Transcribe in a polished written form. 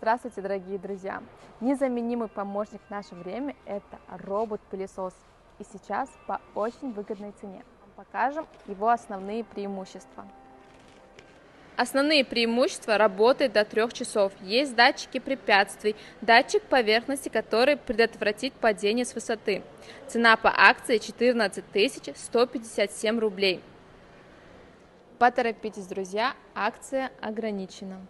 Здравствуйте, дорогие друзья! Незаменимый помощник в наше время – это робот-пылесос. И сейчас по очень выгодной цене. Покажем его основные преимущества. Основные преимущества: работает до 3 часов, есть датчики препятствий, датчик поверхности, который предотвратит падение с высоты. Цена по акции 14 157 рублей. Поторопитесь, друзья, акция ограничена.